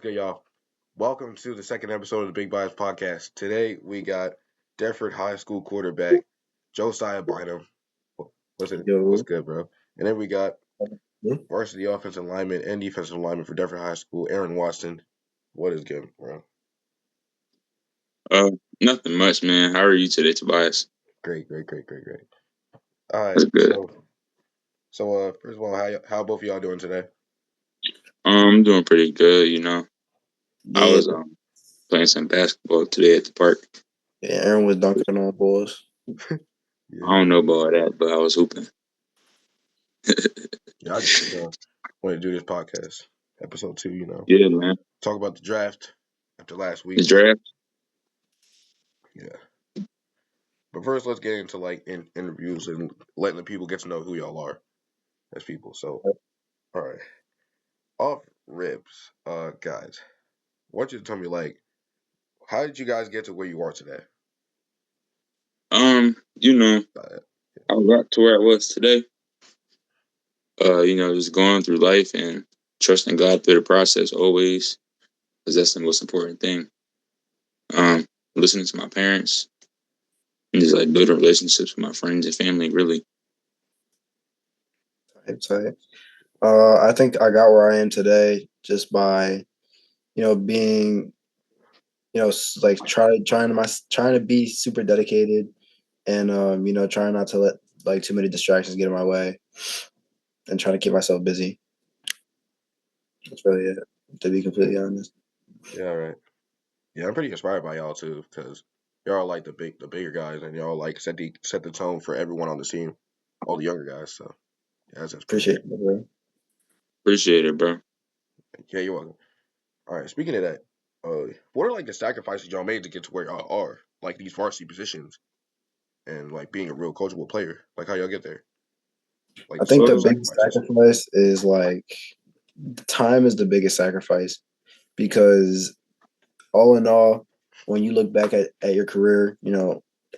good, y'all? Welcome to the second episode of the Big Bias Podcast. Today we got Deptford High School quarterback Josiah Bynum. What's Yo. good, bro? And then we got Hmm? varsity offensive lineman and defensive lineman for Deptford High School, Aaron Watson. What is good, bro? Uh, Nothing much, man. How are you today, Tobias? Great. All right, That's good. first of all, how both of y'all doing today? I'm doing pretty good. I Yeah, was playing some basketball today at the park. yeah, Aaron was dunking on balls. Yeah, I don't know about that, but I was hooping. yeah. I just want to do this podcast, episode 2. Yeah, man. Talk about the draft after last The week. draft. Yeah. But first, let's get into interviews and letting the people get to know who y'all are as people. So, all right, off ribs, guys, I want you to tell me how did you guys get to where you are today? Um, you know, Uh, I got to where I was today. Just going through life and trusting God through the process always, because that's the most important thing. Listening to my parents and just like building relationships with my friends and family, really. Tight. I think I got where I am today just by, being, like trying to be super dedicated and trying not to let like too many distractions get in my way and trying to keep myself busy. That's really it, to be completely honest. yeah, all right. Yeah, I'm pretty inspired by y'all too, because y'all like the bigger guys, and y'all like set the tone for everyone on the team, all the younger guys. So, yeah, that's inspiration. Appreciate it, bro. Appreciate it, bro. Yeah, you're welcome. All right, speaking of that, what are the sacrifices y'all made to get to where y'all are, like these varsity positions? And being a real coachable player, how y'all get there, I some think of the the Um, biggest sacrifices. sacrifice is time is the biggest sacrifice because all in all, when you look back at your career,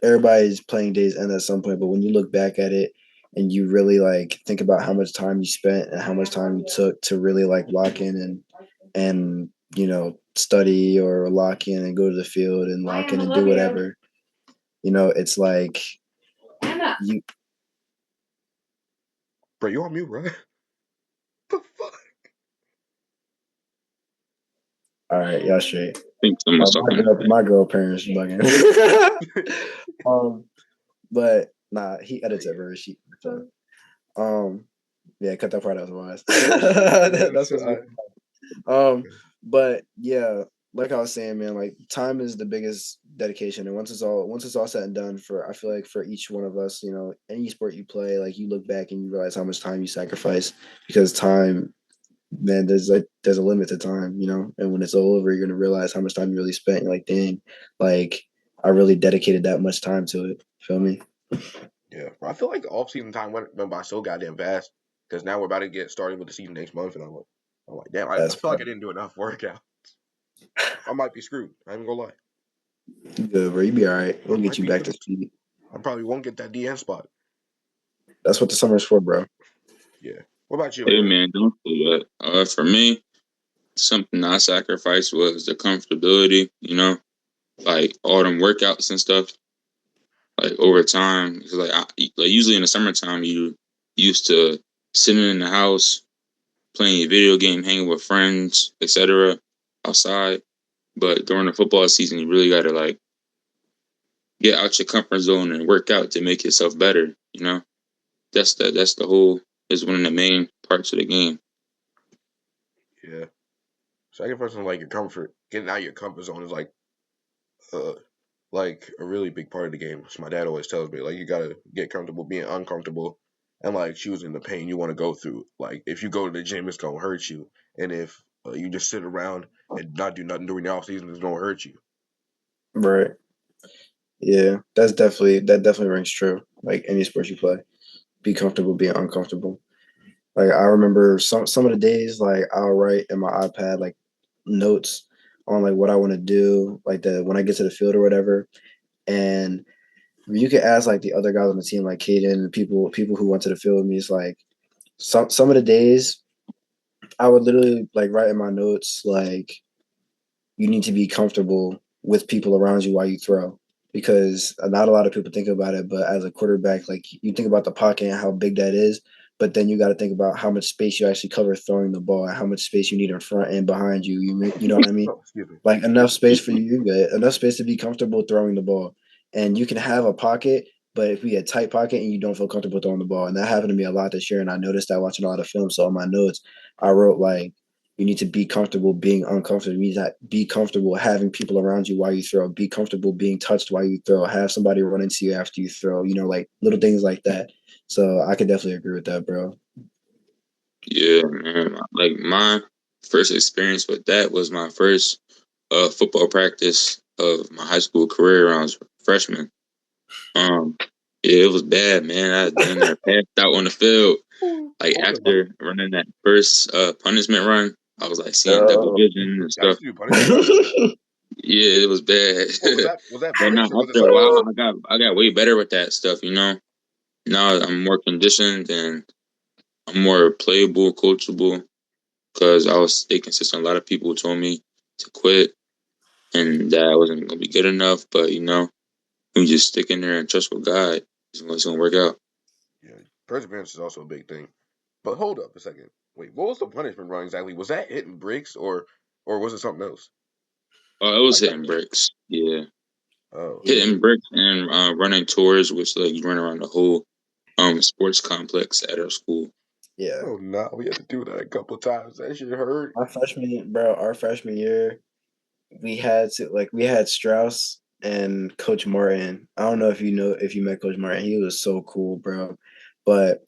everybody's playing days end at some point, but when you look back at it and you really think about how much time you spent and how much time you took to really lock in and study or lock in and go to the field and lock in and do whatever, it's like you Bro, you on mute, bro? The fuck? all right, y'all straight. think someone's talking. My girl parents bugging. um, but nah, he edits it very cheap. Um, yeah, cut that part out, wise. That's what's good. But yeah, like I was saying, man, time is the biggest dedication, and once it's all said and done, I feel like for each one of us, any sport you play, you look back and you realize how much time you sacrifice because time, man, there's a limit to time, and when it's all over, you're gonna realize how much time you really spent. You're like, dang, like I really dedicated that much time to it. Feel me? Yeah, bro, I feel like the off season time went by so goddamn fast because now we're about to get started with the season next month, and I'm like, damn, I That's feel like I didn't do enough workout. I might be screwed. I ain't gonna lie. good, bro. You be all right. I We'll get might you be back to screwed. speed. I probably won't get that DN spot. That's what the summer's for, bro. Yeah. What about you, Hey, Aaron? man, don't do that. For me, something I sacrificed was the comfortability, like all them workouts and stuff. Like over time, 'cause, usually in the summertime, you used to sitting in the house, playing a video game, hanging with friends, etc. outside. But during the football season, you really got to get out your comfort zone and work out to make yourself better. That's the whole is one of the main parts of the game. Yeah. Sacrificing your comfort, getting out of your comfort zone is uh a really big part of the game. So my dad always tells me you gotta get comfortable being uncomfortable and choosing the pain you want to go through. If you go to the gym, it's gonna hurt you, and if you just sit around and not do nothing during the off season, it's gonna hurt you. Right. Yeah, that definitely rings true. Like any sport you play, be comfortable being uncomfortable. Like I remember some of the days I'll write in my iPad notes on what I want to do, the when I get to the field or whatever. And you could ask the other guys on the team, like Caden and people who went to the field with me. It's some of the days I would literally write in my notes you need to be comfortable with people around you while you throw. Because not a lot of people think about it, but as a quarterback, like you think about the pocket and how big that is, but then you got to think about how much space you actually cover throwing the ball and how much space you need in front and behind you. You know what I mean? Oh, excuse me. Like enough space for you, good. Enough space to be comfortable throwing the ball. And you can have a pocket, but if we a tight pocket and you don't feel comfortable throwing the ball, and that happened to me a lot this year, and I noticed that watching a lot of films. So on my notes, I wrote like you need to be comfortable being uncomfortable. You need to be comfortable having people around you while you throw. Be comfortable being touched while you throw. Have somebody run into you after you throw. You know, like little things like that. So I could definitely agree with that, bro. Yeah, man. Like my first experience with that was my first football practice of my high school career when I was a freshman. Um, yeah, it was bad, man. I damn near passed out on the field. Like What was it? after running that first punishment run, I was like seeing double Oh. vision and I used stuff. to do punishment runs. Yeah, it was bad. What was that But now bricks or was it after a something while, else? I got way better with that stuff. Now I'm more conditioned and I'm more playable, coachable because I was stay consistent. A lot of people told me to quit and that I wasn't gonna be good enough, but we just stick in there and trust with God. It's gonna work out. Yeah, perseverance is also a big thing. But hold up a second. Wait, what was the punishment run exactly? Was that hitting bricks or was it something else? Oh, it was Like, hitting bricks. Yeah, oh, Yeah, hitting bricks and running tours, which like you run around the whole sports complex at our school. yeah. oh no, we had to do that a couple of times. That shit hurt. Our freshman year, we had Strauss and Coach Martin. I don't know if you met Coach Martin. He was so cool, bro. But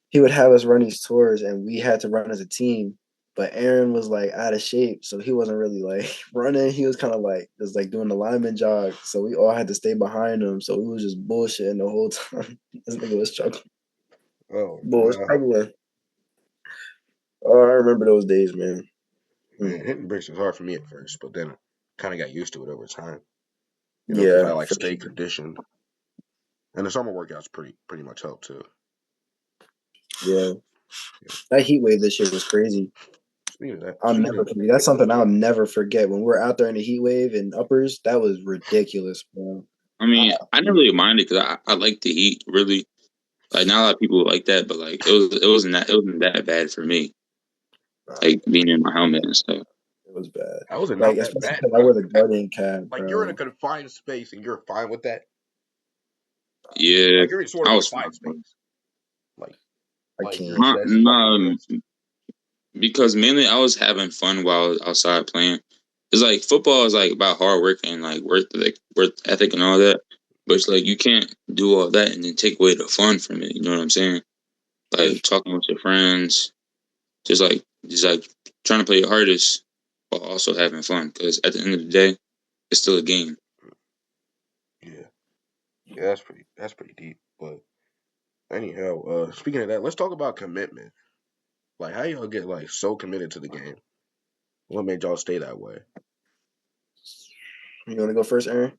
he would have us run these tours and we had to run as a team. But Aaron was like out of shape, so he wasn't really like running. He was kind of like just like doing the lineman jog. So we all had to stay behind him. So we was just bullshitting the whole time. This nigga was struggling. Oh Boy, was no, struggling. Oh, I remember those days, man. man, hitting bricks was hard for me at first, but then I kind of got used to it over time. Because I Yeah, like for stay sure. conditioned, and the summer workouts pretty much help too. Yeah. That heat wave this year was crazy. Speaking of that, I'll speaking never of forget. That's something I'll never forget. When we're out there in the heat wave and uppers, that was ridiculous, bro. I I, mean, I didn't really mind it because I like the heat. Really, like not a lot of people like that, but like it wasn't that bad for me. Like being in my helmet and stuff. it was bad. how was it Like not that especially bad, because I bro? wear the guardian cap, Like you're in a bro. confined space and you're fine with that. Yeah, Like you're in sort I of was fine. confined space. Like I like you're can't. Not, that's fucking not nuts. because mainly I was having fun while I was outside playing. It's like football is like about hard work and like work ethic and all that. But it's like you can't do all that and then take away the fun from it. You know what I'm saying? Like talking with your friends, just like trying to play your hardest while also having fun. Because at the end of the day, it's still a game. Yeah, yeah, that's pretty deep. But anyhow, speaking of that, let's talk about commitment. Like how y'all get like so committed to the game? What made y'all stay that way? You want to go first, Aaron?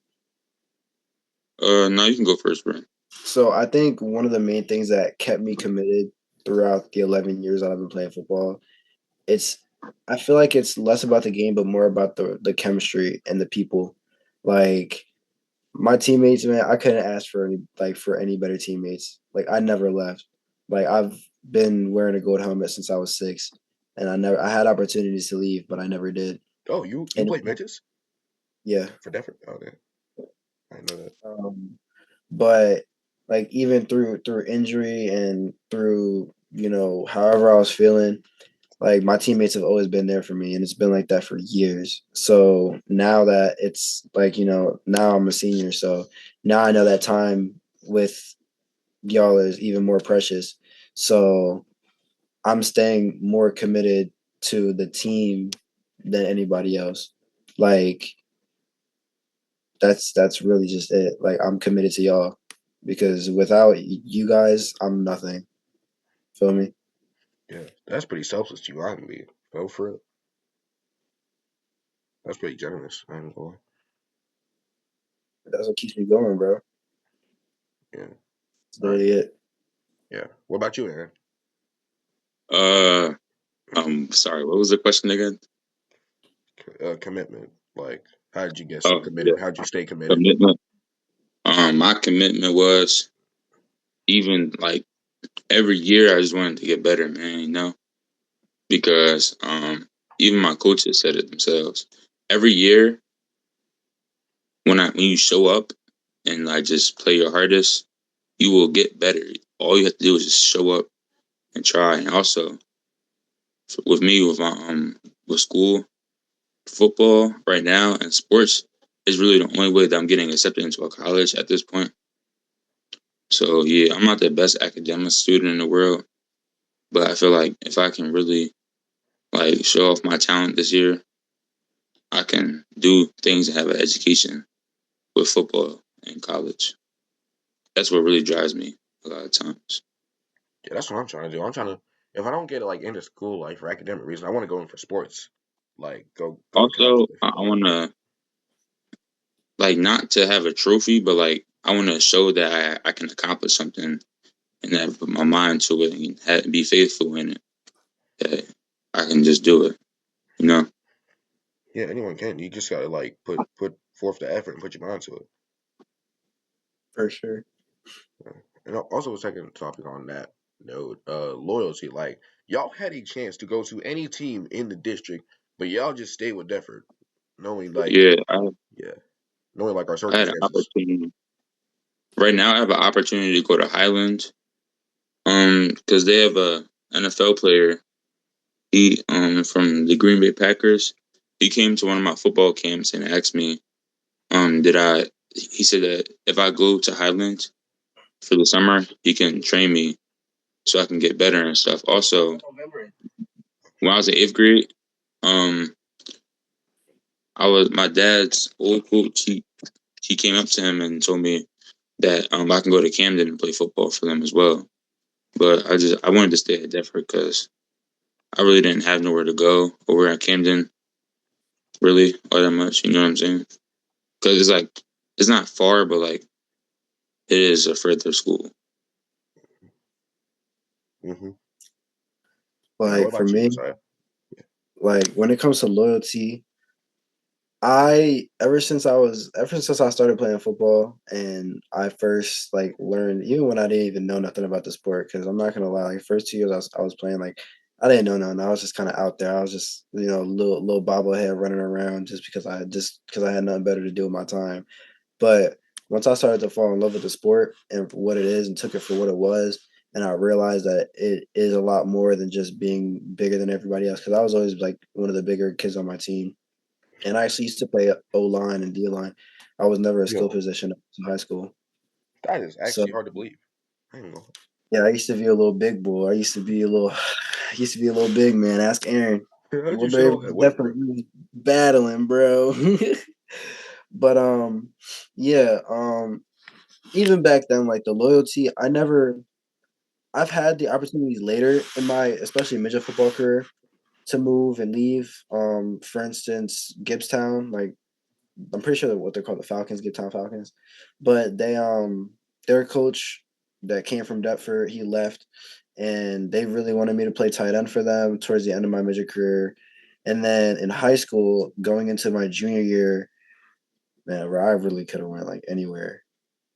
Now you can go first, bro. So I think one of the main things that kept me committed throughout the 11 years that I've been playing football, it's I feel like it's less about the game, but more about the chemistry and the people. Like my teammates, man, I couldn't ask for any better teammates. Like I never left. Like I've been wearing a gold helmet since I was 6, and I had opportunities to leave, but I never did. Oh, you And play midgets yeah, for Denver? Oh, okay. I didn't know that. um, but like even through injury and through however I was feeling, like my teammates have always been there for me, and it's been like that for years. So now that it's like now I'm a senior, so now I know that time with y'all is even more precious. So I'm staying more committed to the team than anybody else. Like that's really just it. Like I'm committed to y'all because without you guys, I'm nothing. Feel me? Yeah, that's pretty selfless. You lying to me. Go for it. That's pretty generous. I ain't gonna lie. That's what keeps me going, bro. Yeah. That's All right. literally it. Yeah. What about you, Aaron? Uh, I'm sorry. What was the question again? commitment? Like, how did you get so Oh yeah, committed? How did you stay committed? commitment. My commitment was even like every year I just wanted to get better, man. You know, because even my coaches said it themselves. Every year when you show up and like just play your hardest, you will get better. All you have to do is just show up and try. And also with me with my with school, football right now and sports is really the only way that I'm getting accepted into a college at this point. So yeah, I'm not the best academic student in the world, but I feel like if I can really like show off my talent this year, I can do things and have an education with football in college. That's what really drives me a lot of times. Yeah, that's what I'm trying to do. I'm trying to. If I don't get like into school, like for academic reasons, I want to go in for sports. Like go to college Also, to play I football. want to like not to have a trophy, but like I want to show that I can accomplish something and then put my mind to it and be faithful in it. That I can just do it, you know. Yeah, anyone can. You just gotta like put forth the effort and put your mind to it. For sure. And also, a second topic on that note, loyalty. Like y'all had a chance to go to any team in the district, but y'all just stayed with Deptford, knowing like Yeah, yeah, knowing like our I had an circumstances. opportunity. Right now, I have an opportunity to go to Highland, because they have a NFL player. He from the Green Bay Packers. He came to one of my football camps and asked me, did I? He said that if I go to Highland for the summer, he can train me so I can get better and stuff. Also, when I was in eighth grade, um, I was my dad's old coach. He came up to him and told me that I can go to Camden and play football for them as well. But I wanted to stay at Deptford because I really didn't have nowhere to go over at Camden really all that much. You know what I'm saying? Because it's like it's not far, but like it is a further school. Mm-hmm. Now, what Like for about you, me, Josiah? like when it comes to loyalty, ever since I started playing football and I first like learned, even when I didn't even know nothing about the sport, because I'm not gonna lie, like first 2 years I was playing, like I didn't know nothing. I was just kind of out there. I was just little bobblehead running around just because I had nothing better to do with my time. But once I started to fall in love with the sport and for what it is and took it for what it was, and I realized that it is a lot more than just being bigger than everybody else. Because I was always like one of the bigger kids on my team, and I actually used to play O line and D line. I was never a skill Yo, position in high school. that is So actually hard to believe. I ain't gonna. yeah, I used to be a little big boy. I used to be a little big man. Ask Aaron. How'd Little you baby show was that weight, bro? definitely battling, bro. But yeah, even back then, like the loyalty, I've had the opportunities later in my, especially midget football career, to move and leave. For instance, Gibbstown, like I'm pretty sure what they're called, the Falcons, Gibbstown Falcons, but their coach that came from Deptford, he left, and they really wanted me to play tight end for them towards the end of my midget career. And then in high school, going into my junior year, man, bro, I really could have went like anywhere.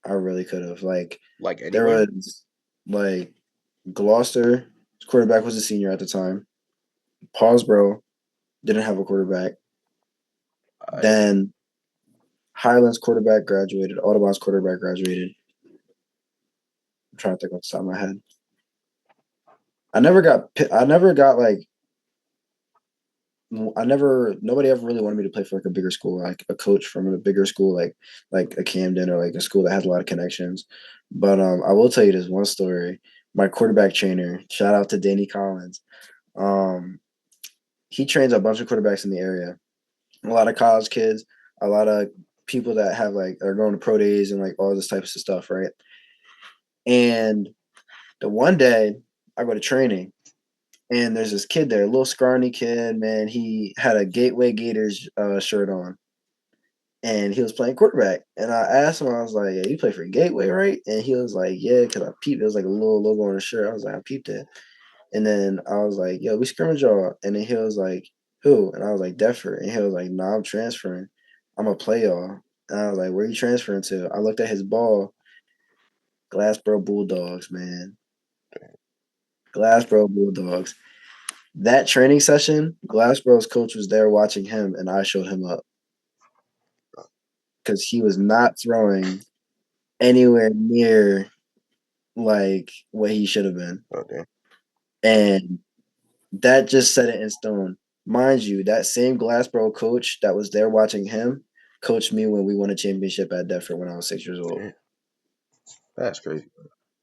I really could have. Like Like there anywhere? was like Gloucester quarterback was a senior at the time. Paulsboro didn't have a quarterback. I Then Highlands quarterback graduated. Audubon's quarterback graduated. I'm trying to think off the top of my head. I never got like I never nobody ever really wanted me to play for like a bigger school, like a coach from a bigger school, like a Camden or like a school that has a lot of connections. But I will tell you this one story. My quarterback trainer, shout out to Danny Collins. Um, he trains a bunch of quarterbacks in the area. A lot of college kids, a lot of people that have like are going to pro days and like all this types of stuff, right? And the one day I go to training and there's this kid there, a little scrawny kid, man. He had a Gateway Gators shirt on and he was playing quarterback. And I asked him, I was like, yeah, you play for Gateway, right? And he was like, yeah, because I peeped. It was like a little logo on his shirt. I was like, I peeped it. And then I was like, yo, we scrimmage y'all. And then he was like, who? And I was like, Deffer. And he was like, nah, I'm transferring. I'm going to play y'all. And I was like, where are you transferring to? I looked at his ball. Glassboro Bulldogs, man. Glassboro Bulldogs. That training session, Glassboro's coach was there watching him, and I showed him up because he was not throwing anywhere near like what he should have been. Okay. And that just set it in stone. Mind you, that same Glassboro coach that was there watching him coached me when we won a championship at Deptford when I was 6 years old. Damn. That's crazy.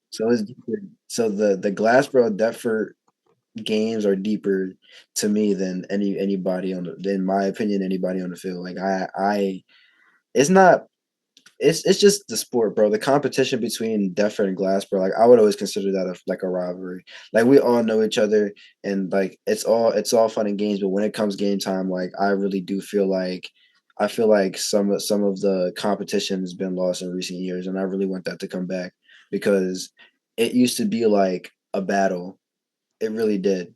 So it's deeper. So the Glassboro Deptford games are deeper to me than anybody on the, in my opinion, anybody on the field. Like it's not. It's just the sport, bro. The competition between Deptford and Glassboro, like I would always consider that like a rivalry. Like we all know each other, and like it's all fun and games. But when it comes game time, like I really do feel like I feel like some of the competition has been lost in recent years, and I really want that to come back because it used to be like a battle. It really did.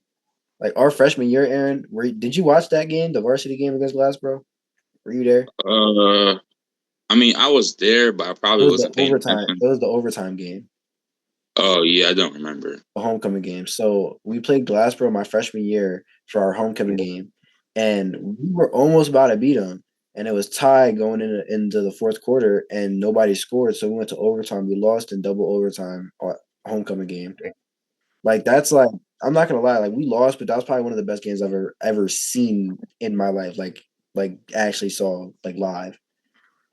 Like our freshman year, Aaron, did you watch that game, the varsity game against Glassboro? Were you there? I mean, I was there, but I It probably was the wasn't paying overtime. attention. It was the overtime game, Oh yeah, I don't remember. the homecoming game. So we played Glassboro my freshman year for our homecoming Yeah. game, and we were almost about to beat them. And it was tied going into the fourth quarter, and nobody scored. So we went to overtime. We lost in double overtime homecoming game. Like that's like I'm not gonna lie, like we lost, but that was probably one of the best games I've ever seen in my life. Like actually saw like live.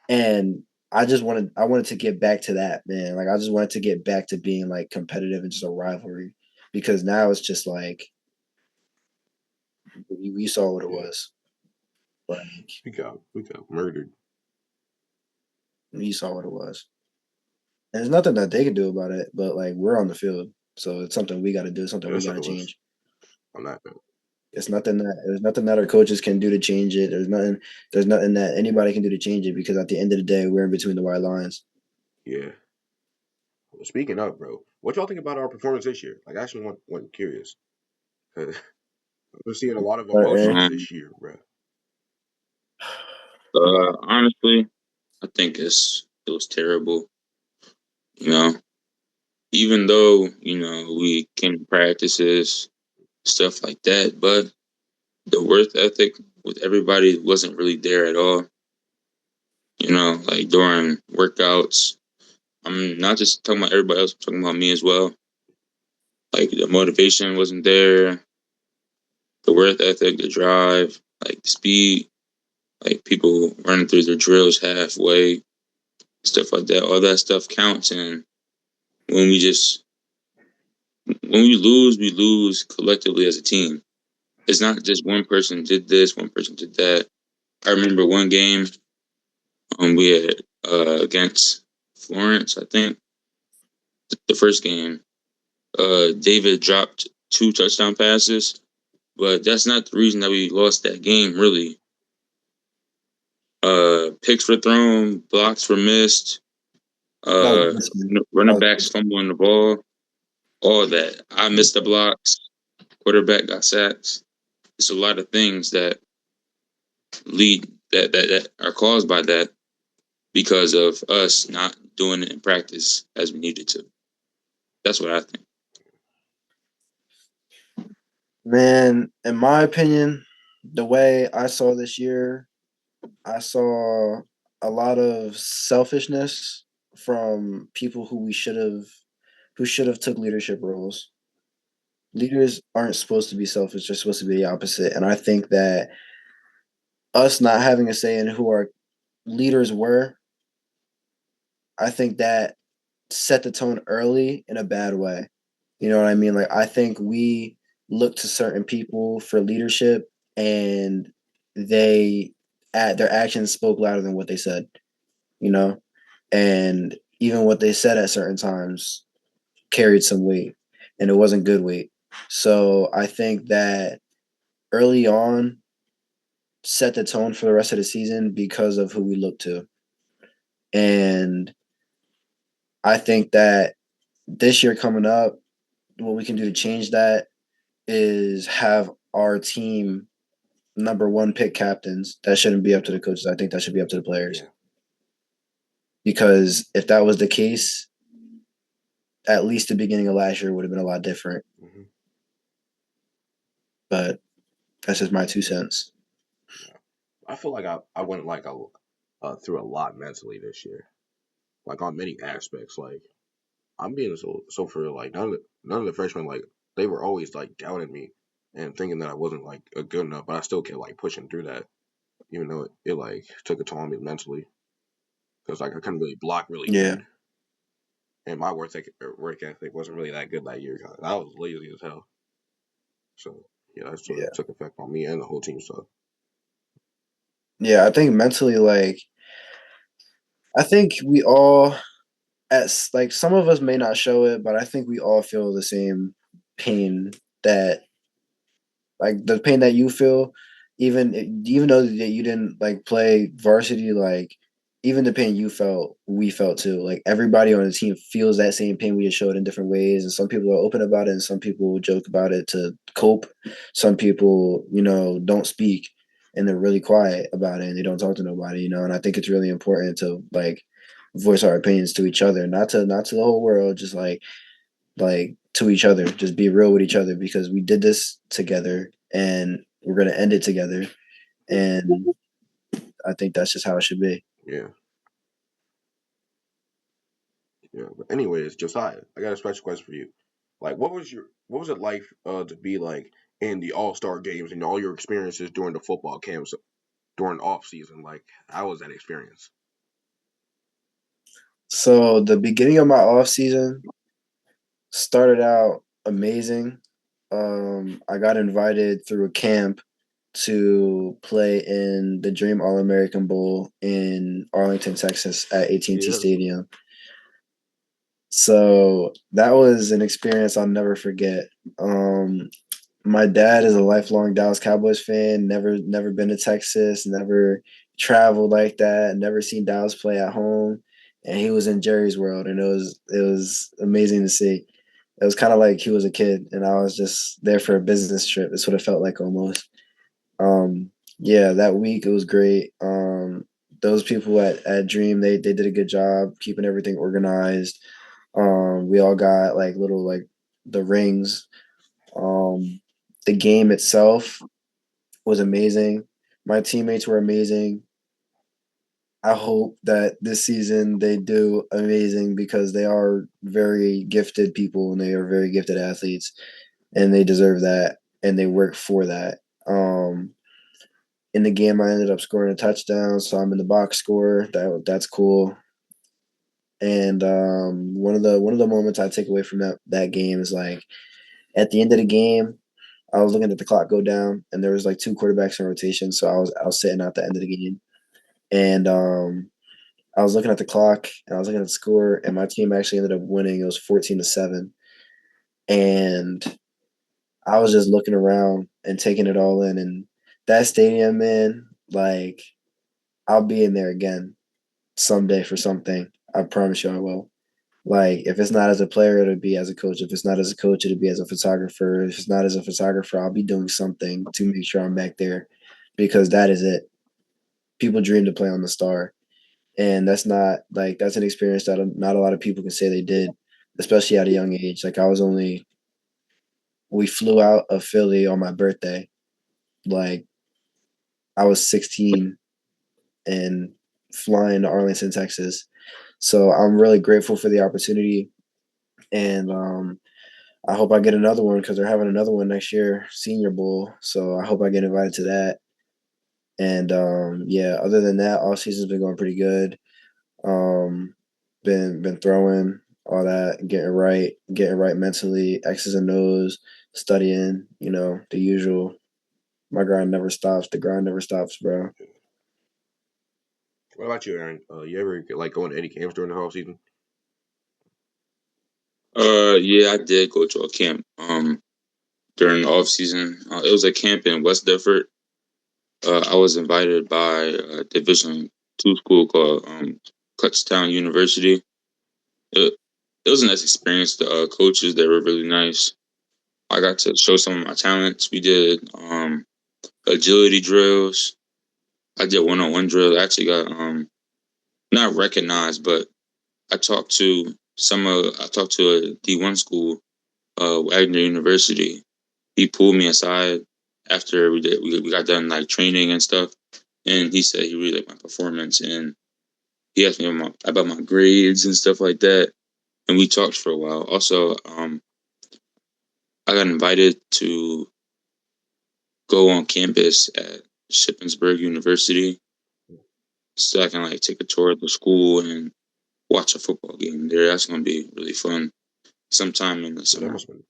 And I wanted to get back to that, man. Like I just wanted to get back to being like competitive and just a rivalry. Because now it's just like we saw what it Yeah. was. Like We got murdered. we saw what it was. And there's nothing that they can do about it, but like we're on the field. So it's something we gotta do, something Yeah, we that's gotta something was change. on that note. There's nothing that our coaches can do to change it. There's nothing that anybody can do to change it because at the end of the day we're in between the white lines. Yeah. Well, speaking of, bro, what y'all think about our performance this year? Like, I actually went curious. We're seeing a lot of But emotions Um, this year, bro. Honestly, I think it was terrible. You know, even though we came to practices, stuff like that, but the work ethic with everybody wasn't really there at all. Like during workouts, I'm not just talking about everybody else, I'm talking about me as well. Like the motivation wasn't there, the work ethic, the drive, like the speed, like people running through their drills halfway, stuff like that. All that stuff counts, and when we just when we lose collectively as a team. It's not just one person did this, one person did that. I remember one game we had against Florence, I think, the first game. David dropped 2 touchdown passes, but that's not the reason that we lost that game. Really, picks were thrown, blocks were missed, that was uh, Richmond. That running was backs fumbling the ball, all that. I missed the blocks. Quarterback got sacks. It's a lot of things that lead that are caused by that because of us not doing it in practice as we needed to. That's what I think. Man, in my opinion, the way I saw this year, I saw a lot of selfishness from people who should have took leadership roles. Leaders aren't supposed to be selfish, they're supposed to be the opposite. And I think that us not having a say in who our leaders were, I think that set the tone early in a bad way. You know what I mean? Like I think we look to certain people for leadership and they their actions spoke louder than what they said, you know? And even what they said at certain times carried some weight and it wasn't good weight. So I think that early on set the tone for the rest of the season because of who we look to. And I think that this year coming up, what we can do to change that is have our team number one pick captains. That shouldn't be up to the coaches. I think that should be up to the players. Yeah. Because if that was the case, at least the beginning of last year would have been a lot different. Mm-hmm. But that's just my 2 cents. Yeah. I feel like I went like through a lot mentally this year, like on many aspects. Like I'm being so for like none of the freshmen like they were always like doubting me and thinking that I wasn't like a good enough, but I still kept like pushing through that, even though it like took a toll on me mentally because like I couldn't really block really Yeah. good, and my work ethic wasn't really that good that year. 'Cause I was lazy as hell, so yeah, that sort of Yeah. took effect on me and the whole team. So Yeah. I think mentally, like, I think we all, like, some of us may not show it, but I think we all feel the same pain that, like, the pain that you feel, even though that you didn't like play varsity, like, even the pain you felt, we felt too. Like everybody on the team feels that same pain. We just show it in different ways, and some people are open about it, and some people joke about it to cope. Some people, don't speak, and they're really quiet about it, and they don't talk to nobody. And I think it's really important to like voice our opinions to each other, not to the whole world, just like to each other, just be real with each other because we did this together and we're gonna end it together. And I think that's just how it should be. yeah, yeah. But anyways, Josiah, I got a special question for you. Like, what was it like to be like in the All Star games and all your experiences during the football camps during off season? Like, how was that experience? So the beginning of my off season started out amazing. I got invited through a camp to play in the Dream All American Bowl in Arlington, Texas at AT&T Yeah, Stadium. So that was an experience I'll never forget. Um, my dad is a lifelong Dallas Cowboys fan. Never been to Texas. Never traveled like that. Never seen Dallas play at home. And he was in Jerry's world, and it was amazing to see. It was kind of like he was a kid, and I was just there for a business trip. That's what it felt like almost. Um, yeah, that week it was great. Those people at Dream they did a good job keeping everything organized. We all got like little like the rings. Um, the game itself was amazing. My teammates were amazing. I hope that this season they do amazing because they are very gifted people and they are very gifted athletes and they deserve that and they work for that. In the game, I ended up scoring a touchdown, so I'm in the box score. That's cool. And one of the moments I take away from that game is like at the end of the game, I was looking at the clock go down, and there was like two quarterbacks in rotation, so I was sitting at the end of the game, and I was looking at the clock and I was looking at the score, and my team actually ended up winning. It was 14-7, and I was just looking around and taking it all in, and that stadium, man, like I'll be in there again someday for something. I promise you I will. Like if it's not as a player, it'll be as a coach. If it's not as a coach, it'll be as a photographer. If it's not as a photographer, I'll be doing something to make sure I'm back there because that is it. People dream to play on the star. And that's an experience that not a lot of people can say they did, especially at a young age. Like we flew out of Philly on my birthday. Like I was 16 and flying to Arlington, Texas. So I'm really grateful for the opportunity. And I hope I get another one because they're having another one next year, Senior Bowl. So I hope I get invited to that. And yeah, other than that, all season's been going pretty good. Um, been throwing all that, getting right mentally, X's and O's, studying, the usual. My grind never stops. The grind never stops, bro. what about you, Aaron? You ever like going to any games during the whole season? Yeah, I did go to a camp. During the off season, it was a camp in West Deptford. I was invited by a Division II school called Kutztown University. It, it was a nice experience. The coaches, they were really nice. I got to show some of my talents. We did agility drills. I did one-on-one drills. I actually got not recognized, but I talked to I talked to a D1 school, Wagner University. He pulled me aside after we got done like training and stuff, and he said he really liked my performance, and he asked me about my grades and stuff like that, and we talked for a while. Also, I got invited to go on campus at Shippensburg University, so I can like take a tour of the school and watch a football game there. That's gonna be really fun sometime in the That summer. must have been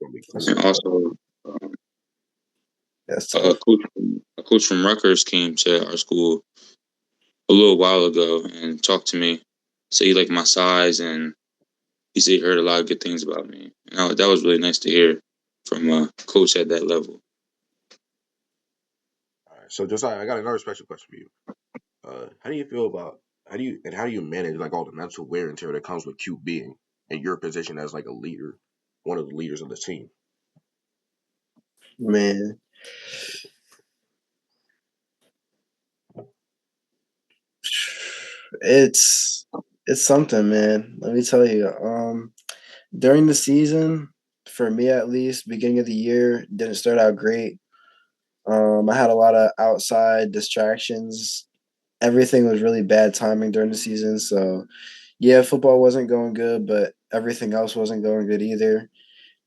gonna be That's cool. And what's up. also, um, That's tough. a coach from Rutgers came to our school a little while ago and talked to me. Said he liked my size, and he said he heard a lot of good things about me. And that was really nice to hear from a coach at that level. All right, so Josiah, I got another special question for you. How do you feel about how do you manage like all the mental wear and tear that comes with QBing and your position as like a leader, one of the leaders of the team? Man, it's it's something, man. Let me tell you. During the season, for me at least, beginning of the year didn't start out great. I had a lot of outside distractions. Everything was really bad timing during the season. So, yeah, football wasn't going good, but everything else wasn't going good either.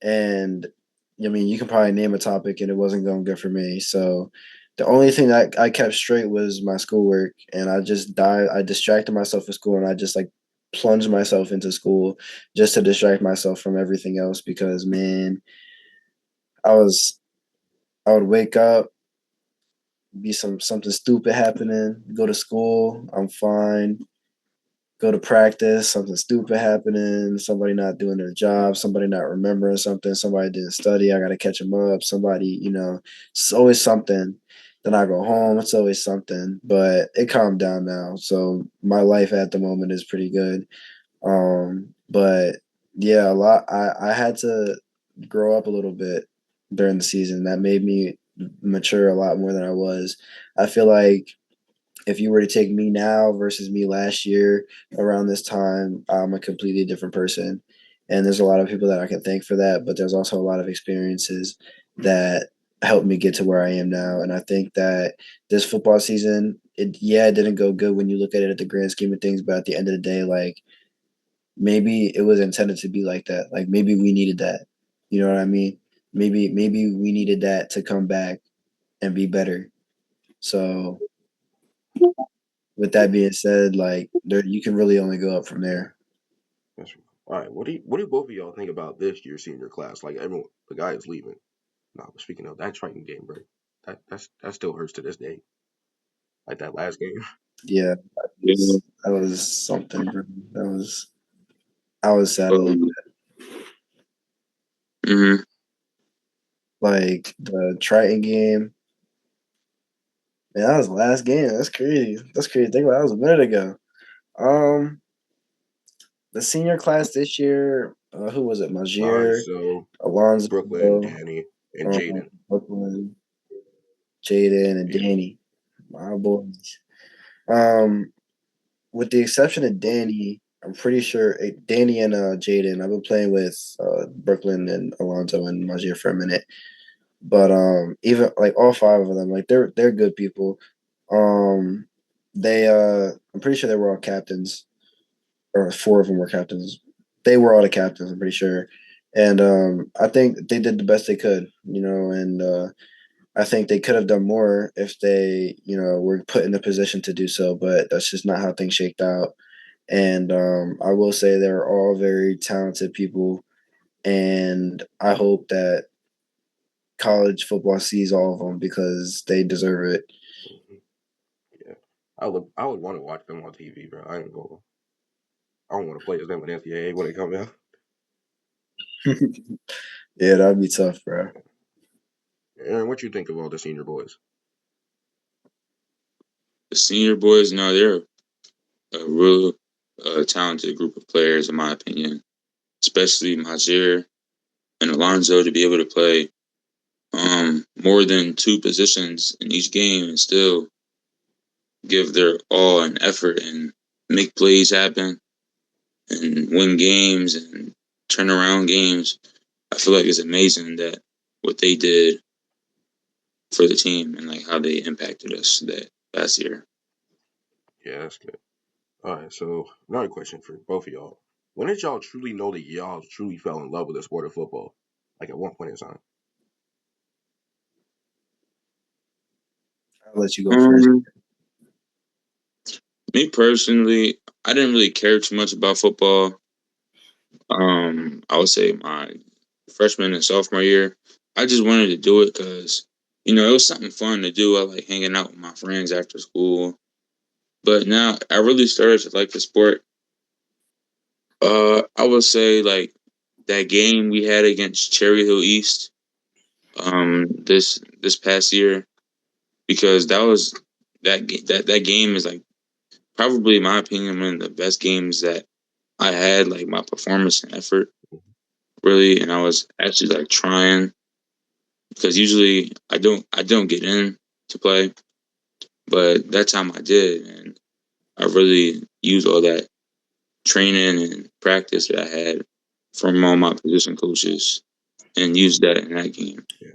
And I mean, you can probably name a topic, and it wasn't going good for me. So, the only thing that I kept straight was my schoolwork, and I just died. I distracted myself with school, and I just like plunged myself into school just to distract myself from everything else because man, I was I would wake up, be something stupid happening, go to school, I'm fine. Go to practice, something stupid happening, somebody not doing their job, somebody not remembering something, somebody didn't study, I gotta catch them up, somebody, it's always something. Then I go home, it's always something. But it calmed down now. So my life at the moment is pretty good. But yeah, a lot I had to grow up a little bit during the season. That made me mature a lot more than I was. I feel like if you were to take me now versus me last year around this time, I'm a completely different person. And there's a lot of people that I can thank for that, but there's also a lot of experiences that helped me get to where I am now. And I think that this football season, it didn't go good when you look at it at the grand scheme of things, but at the end of the day, like maybe it was intended to be like that. Like maybe we needed that. You know what I mean? Maybe we needed that to come back and be better. So with that being said, like there you can really only go up from there. That's all right. What do both of y'all think about this year's senior class? Like everyone, the guy is leaving. No, speaking of that Triton game, bro, that still hurts to this day. Like that last game. Yeah, Yeah. that was something, bro. I was sad a little Mm-hmm. like the Triton game. Man, that was the last game. That's crazy. That's crazy. Think about it, that was a minute ago. Um, the senior class this year, who was it? Magier, So Alonzo, Brooklyn, Danny, and Jaden. Brooklyn, Jaden, and Yeah. Danny. My boys. Um, with the exception of Danny, I'm pretty sure Danny and Jaden. I've been playing with Brooklyn and Alonzo and Magier for a minute, but even like all five of them, like they're good people. Um, I'm pretty sure they were all captains, or four of them were captains. They were all the captains. I'm pretty sure, and I think they did the best they could, and I think they could have done more if they, were put in a position to do so, but that's just not how things shaked out. And I will say they're all very talented people, and I hope that college football sees all of them because they deserve it. Mhm. Yeah. I would want to watch them on TV, bro. I don't want to play as them in NCAA when they come out. Yeah, that'd be tough, bro. Aaron, what you think of all the senior boys? The senior boys, no, they're a real talented group of players, in my opinion. Especially Majer and Alonzo to be able to play more than 2 positions in each game and still give their all and effort and make plays happen and win games and turn around games. I feel like it's amazing that what they did for the team and like how they impacted us that last year. Yeah, that's good. All right, so another question for both of y'all. When did y'all truly know that y'all truly fell in love with the sport of football? Like at one point in time. I'll let you go first. Me personally, I didn't really care too much about football. I would say my freshman and sophomore year, I just wanted to do it because, it was something fun to do. I like hanging out with my friends after school. But now I really started to like the sport. I would say like that game we had against Cherry Hill East, this past year, because that game is like probably in my opinion one of the best games that I had, like my performance and effort really, and I was actually like trying because usually I don't get in to play, but that time I did, and I really used all that training and practice that I had from all my position coaches and used that in that game. Yeah.